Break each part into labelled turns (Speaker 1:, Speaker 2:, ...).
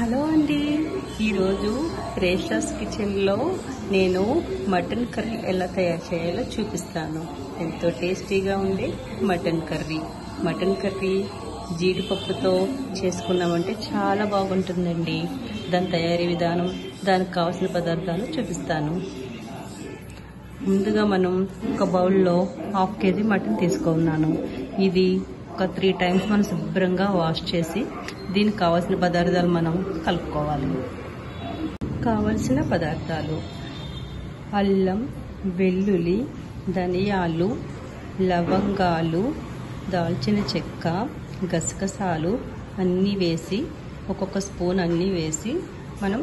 Speaker 1: Hello అండి, ఈరోజు రేషాస్ కిచెన్లో నేను మటన్ కర్రీ ఎలా తయారు చేయాలో చూపిస్తాను. ఎంతో టేస్టీగా ఉండే మటన్ కర్రీ జీడిపప్పుతో చేసుకున్నామంటే చాలా బాగుంటుందండి. దాని తయారీ విధానం, దానికి కావాల్సిన పదార్థాలు చూపిస్తాను. ముందుగా మనం ఒక బౌల్లో 1/2 kg మటన్ తీసుకున్నాను. ఇది ఒక 3 times మనం శుభ్రంగా వాష్ చేసి దీనికి కావాల్సిన పదార్థాలు మనం కలుపుకోవాలి. కావలసిన పదార్థాలు: అల్లం, వెల్లుల్లి, ధనియాలు, లవంగాలు, దాల్చిన చెక్క, గసగసాలు అన్నీ వేసి ఒక్కొక్క స్పూన్ అన్నీ వేసి మనం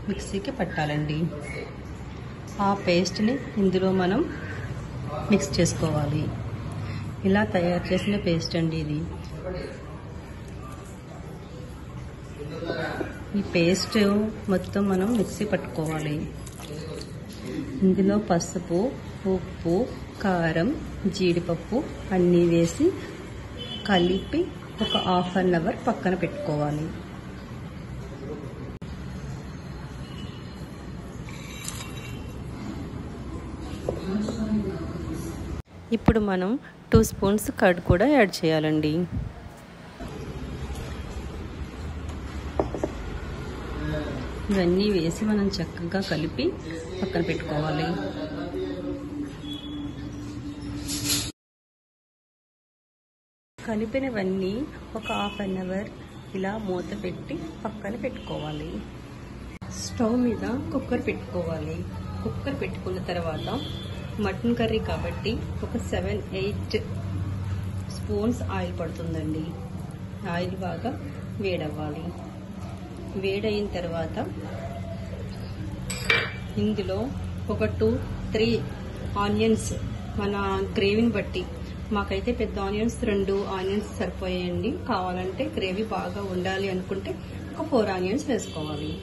Speaker 1: మిక్సీకి పట్టాలండి. ఆ పేస్ట్ని ఇందులో మనం మిక్స్ చేసుకోవాలి. ఇలా తయారు చేసిన పేస్ట్ అండి ఇది. ఈ పేస్ట్ మొత్తం మనం మిక్సీ పట్టుకోవాలి. ఇందులో పసుపు, ఉప్పు, కారం, జీడిపప్పు అన్నీ వేసి కలిపి ఒక 1/2 hour పక్కన పెట్టుకోవాలి. ఇప్పుడు మనం 2 spoons కర్డ్ కూడా యాడ్ చేయాలండి. ఇవన్నీ వేసి మనం చక్కగా కలిపి పక్కన పెట్టుకోవాలి. కలిపినవన్నీ ఒక 1/2 hour ఇలా మూత పెట్టి పక్కన పెట్టుకోవాలి. స్టవ్ మీద కుక్కర్ పెట్టుకోవాలి. కుక్కర్ పెట్టుకున్న తర్వాత మటన్ కర్రీ కాబట్టి ఒక 7-8 spoons ఆయిల్ పడుతుందండి. ఆయిల్ బాగా వేడవ్వాలి. వేడైన తర్వాత ఇందులో ఒక 2-3 ఆనియన్స్, మన గ్రేవీని బట్టి, మాకైతే పెద్ద ఆనియన్స్ 2 ఆనియన్స్ సరిపోయాయండి. కావాలంటే గ్రేవీ బాగా ఉండాలి అనుకుంటే ఒక 4 ఆనియన్స్ వేసుకోవాలి.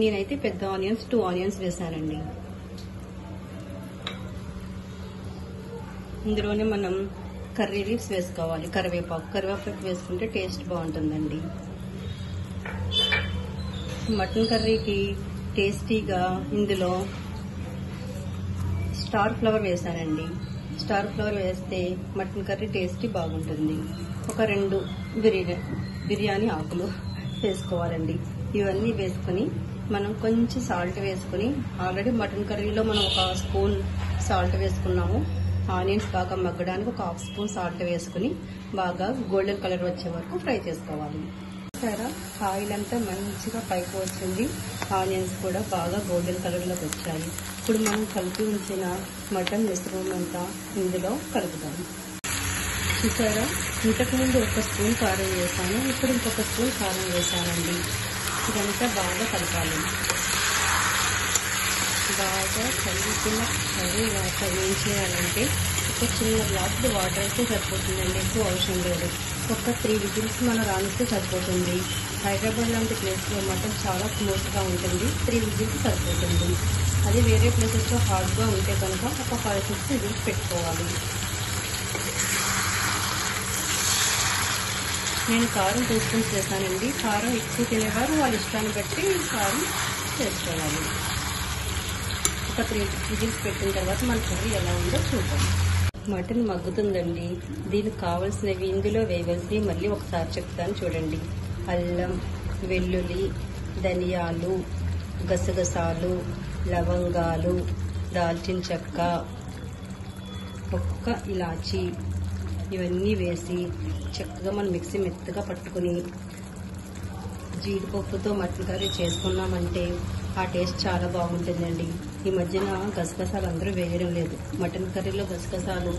Speaker 1: నేనైతే పెద్ద ఆనియన్స్ 2 ఆనియన్స్ వేసానండి. ఇందులోనే మనం కర్రీ లీవ్స్ వేసుకోవాలి. కరివేపాకు వేసుకుంటే టేస్ట్ బాగుంటుందండి. మటన్ కర్రీకి టేస్టీగా ఇందులో స్టార్ ఫ్లవర్ వేసానండి. స్టార్ ఫ్లవర్ వేస్తే మటన్ కర్రీ టేస్టీ బాగుంటుంది. ఒక 2 బిర్యానీ ఆకులు వేసుకోవాలండి. ఇవన్నీ వేసుకుని మనం కొంచెం సాల్ట్ వేసుకుని, ఆల్రెడీ మటన్ కర్రీలో మనం 1 spoon సాల్ట్ వేసుకున్నాము. ఆనియన్స్ బాగా మగ్గడానికి ఒక 1/2 spoon సాల్ట్ వేసుకుని బాగా గోల్డెన్ కలర్ వచ్చే వరకు ఫ్రై చేసుకోవాలి. సరే, ఆయిల్ అంతా మంచిగా పైకి వచ్చింది. ఆనియన్స్ కూడా బాగా గోల్డెన్ కలర్లోకి వచ్చాయి. ఇప్పుడు మనం కలిపి ఉంచిన మటన్ మిశ్రమం అంతా ఇందులో కలుపుతాం. చూసారా, ఇంతకుముందు 1 spoon కారం వేసాను, ఇప్పుడు ఇంకొక స్పూన్ కారం వేసానండి. ఇదంతా బాగా కలపాలి. బాగా కలిపిన తర్వాత ఏం చేయాలంటే ఒక చిన్న గ్లాసులు వాటర్ అయితే సరిపోతుందండి. ఎక్కువ అవసరం లేదు. ఒక 3 whistles మనం రానిస్తే సరిపోతుంది. హైదరాబాద్ లాంటి ప్లేస్లో మటన్ చాలా స్మూత్గా ఉంటుంది. 3 whistles సరిపోతుంది. అది వేరే ప్లేసెస్లో హార్డ్గా ఉంటే కనుక ఒక 5-6 whistles పెట్టుకోవాలి. నేను కారం 2 spoons వేసానండి. కారం ఎక్కువ తినేవారు వాళ్ళ ఇష్టాన్ని బట్టి కారం చేసుకోవాలి. ఒక 3 whistles పెట్టిన తర్వాత మన కర్రీ ఎలా ఉందో చూద్దాం. మటన్ మగ్గుతుందండి. దీనికి కావాల్సినవి ఇందులో వేయవలసి మళ్ళీ ఒకసారి చెప్తాను చూడండి. అల్లం, వెల్లుల్లి, ధనియాలు, గసగసాలు, లవంగాలు, దాల్చిన చెక్క, ఒక్క ఇలాచి, ఇవన్నీ వేసి చక్కగా మనం మిక్సీ మెత్తగా పట్టుకుని జీడిపప్పుతో మటన్ కర్రీ చేసుకున్నామంటే ఆ టేస్ట్ చాలా బాగుంటుందండి. ఈ మధ్యన గసగసాలు అందరూ వేయడం లేదు. మటన్ కర్రీలో గసగసాలు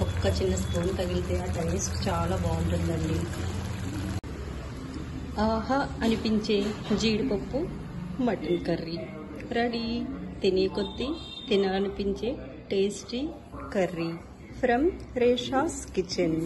Speaker 1: ఒక్క చిన్న స్పూన్ తగిలితే ఆ టేస్ట్ చాలా బాగుంటుందండి. ఆహా అనిపించే జీడిపప్పు మటన్ కర్రీ రెడీ. తినే కొద్దీ తినాలనిపించే టేస్టీ కర్రీ ఫ్రమ్ రేషాస్ కిచెన్.